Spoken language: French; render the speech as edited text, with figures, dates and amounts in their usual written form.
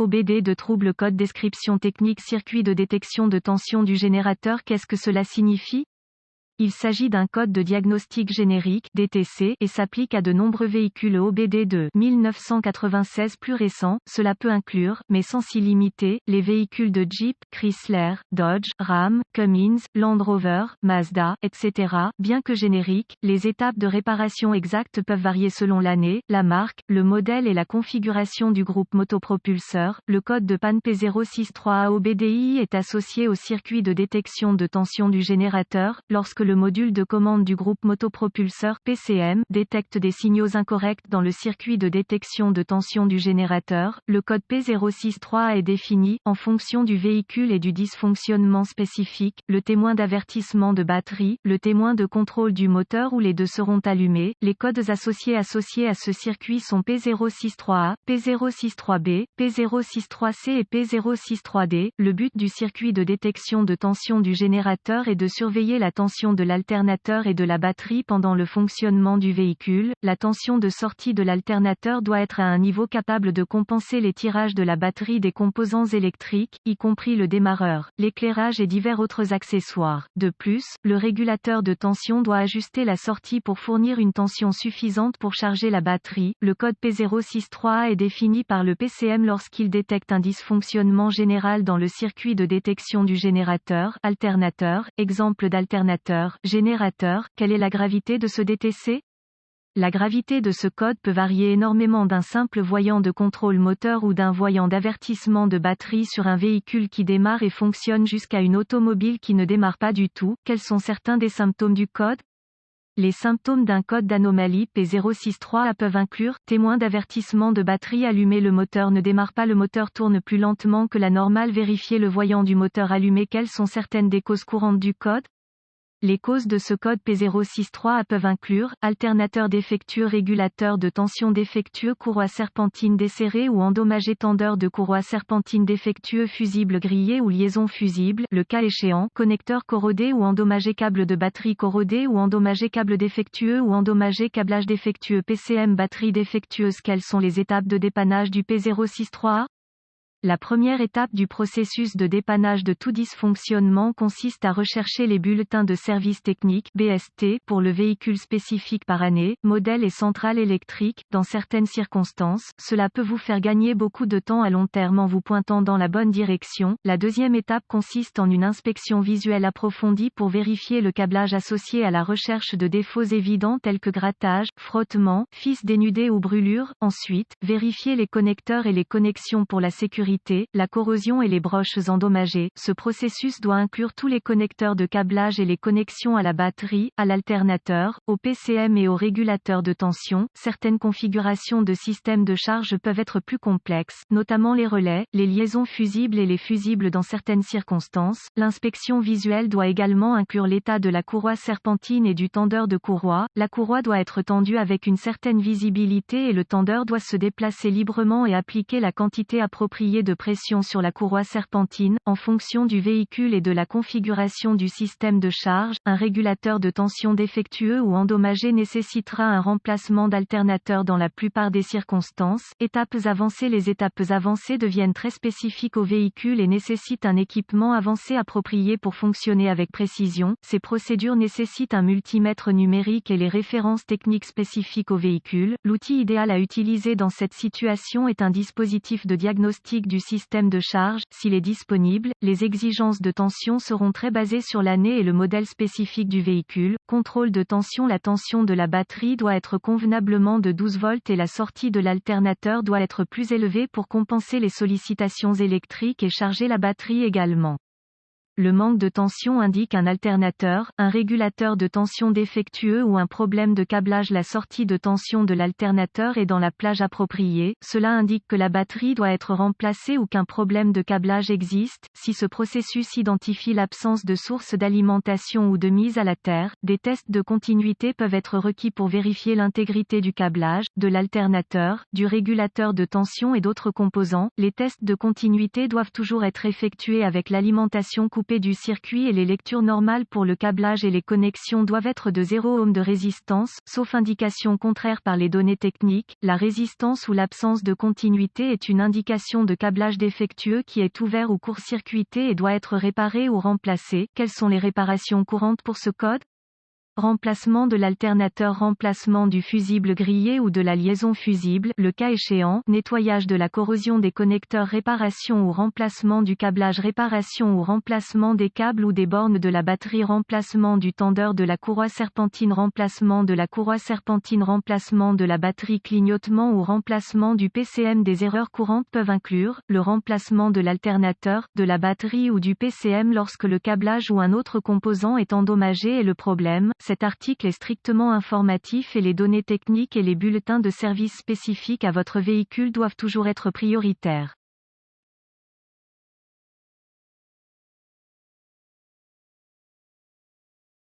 OBD de trouble code description technique circuit de détection de tension du générateur. Qu'est-ce que cela signifie? Il s'agit d'un code de diagnostic générique (DTC) et s'applique à de nombreux véhicules OBD de 1996 plus récents. Cela peut inclure, mais sans s'y limiter, les véhicules de Jeep, Chrysler, Dodge, Ram, Cummins, Land Rover, Mazda, etc. Bien que génériques, les étapes de réparation exactes peuvent varier selon l'année, la marque, le modèle et la configuration du groupe motopropulseur. Le code de panne P063A OBDI est associé au circuit de détection de tension du générateur, lorsque le module de commande du groupe motopropulseur PCM détecte des signaux incorrects dans le circuit de détection de tension du générateur. Le code P063A est défini, en fonction du véhicule et du dysfonctionnement spécifique, le témoin d'avertissement de batterie, le témoin de contrôle du moteur ou les deux seront allumés. Les codes associés à ce circuit sont P063A, P063B, P063C et P063D. Le but du circuit de détection de tension du générateur est de surveiller la tension de l'alternateur et de la batterie pendant le fonctionnement du véhicule. La tension de sortie de l'alternateur doit être à un niveau capable de compenser les tirages de la batterie des composants électriques, y compris le démarreur, l'éclairage et divers autres accessoires. De plus, le régulateur de tension doit ajuster la sortie pour fournir une tension suffisante pour charger la batterie. Le code P063A est défini par le PCM lorsqu'il détecte un dysfonctionnement général dans le circuit de détection du générateur, alternateur, exemple d'alternateur, générateur. Quelle est la gravité de ce DTC? La gravité de ce code peut varier énormément d'un simple voyant de contrôle moteur ou d'un voyant d'avertissement de batterie sur un véhicule qui démarre et fonctionne jusqu'à une automobile qui ne démarre pas du tout. Quels sont certains des symptômes du code? Les symptômes d'un code d'anomalie P063A peuvent inclure témoin d'avertissement de batterie allumé, le moteur ne démarre pas, le moteur tourne plus lentement que la normale, vérifier le voyant du moteur allumé. Quelles sont certaines des causes courantes du code? Les causes de ce code P063A peuvent inclure alternateur défectueux, régulateur de tension défectueux, courroie serpentine desserrée ou endommagée, tendeur de courroie serpentine défectueux, fusible grillé ou liaison fusible, le cas échéant, connecteur corrodé ou endommagé, câble de batterie corrodé ou endommagé, câble défectueux ou endommagé, câblage défectueux, PCM, batterie défectueuse. Quelles sont les étapes de dépannage du P063A? La première étape du processus de dépannage de tout dysfonctionnement consiste à rechercher les bulletins de service technique (BST) pour le véhicule spécifique par année, modèle et centrale électrique. Dans certaines circonstances, cela peut vous faire gagner beaucoup de temps à long terme en vous pointant dans la bonne direction. La deuxième étape consiste en une inspection visuelle approfondie pour vérifier le câblage associé à la recherche de défauts évidents tels que grattage, frottement, fils dénudés ou brûlures. Ensuite, vérifier les connecteurs et les connexions pour la sécurité, la corrosion et les broches endommagées. Ce processus doit inclure tous les connecteurs de câblage et les connexions à la batterie, à l'alternateur, au PCM et au régulateur de tension. Certaines configurations de système de charge peuvent être plus complexes, notamment les relais, les liaisons fusibles et les fusibles dans certaines circonstances. L'inspection visuelle doit également inclure l'état de la courroie serpentine et du tendeur de courroie. La courroie doit être tendue avec une certaine visibilité et le tendeur doit se déplacer librement et appliquer la quantité appropriée de pression sur la courroie serpentine, en fonction du véhicule et de la configuration du système de charge. Un régulateur de tension défectueux ou endommagé nécessitera un remplacement d'alternateur dans la plupart des circonstances. Étapes avancées. Les étapes avancées deviennent très spécifiques au véhicule et nécessitent un équipement avancé approprié pour fonctionner avec précision. Ces procédures nécessitent un multimètre numérique et les références techniques spécifiques au véhicule. L'outil idéal à utiliser dans cette situation est un dispositif de diagnostic du système de charge, s'il est disponible. Les exigences de tension seront très basées sur l'année et le modèle spécifique du véhicule. Contrôle de tension. La tension de la batterie doit être convenablement de 12 volts et la sortie de l'alternateur doit être plus élevée pour compenser les sollicitations électriques et charger la batterie également. Le manque de tension indique un alternateur, un régulateur de tension défectueux ou un problème de câblage. La sortie de tension de l'alternateur est dans la plage appropriée. Cela indique que la batterie doit être remplacée ou qu'un problème de câblage existe. Si ce processus identifie l'absence de source d'alimentation ou de mise à la terre, des tests de continuité peuvent être requis pour vérifier l'intégrité du câblage, de l'alternateur, du régulateur de tension et d'autres composants. Les tests de continuité doivent toujours être effectués avec l'alimentation coupée coupé du circuit et les lectures normales pour le câblage et les connexions doivent être de 0 ohm de résistance, sauf indication contraire par les données techniques. La résistance ou l'absence de continuité est une indication de câblage défectueux qui est ouvert ou court-circuité et doit être réparé ou remplacé. Quelles sont les réparations courantes pour ce code? Remplacement de l'alternateur, remplacement du fusible grillé ou de la liaison fusible, le cas échéant, nettoyage de la corrosion des connecteurs, réparation ou remplacement du câblage, réparation ou remplacement des câbles ou des bornes de la batterie, remplacement du tendeur de la courroie serpentine, remplacement de la courroie serpentine, remplacement de la batterie, clignotement ou remplacement du PCM. Des erreurs courantes peuvent inclure le remplacement de l'alternateur, de la batterie ou du PCM lorsque le câblage ou un autre composant est endommagé et le problème. Cet article est strictement informatif et les données techniques et les bulletins de service spécifiques à votre véhicule doivent toujours être prioritaires.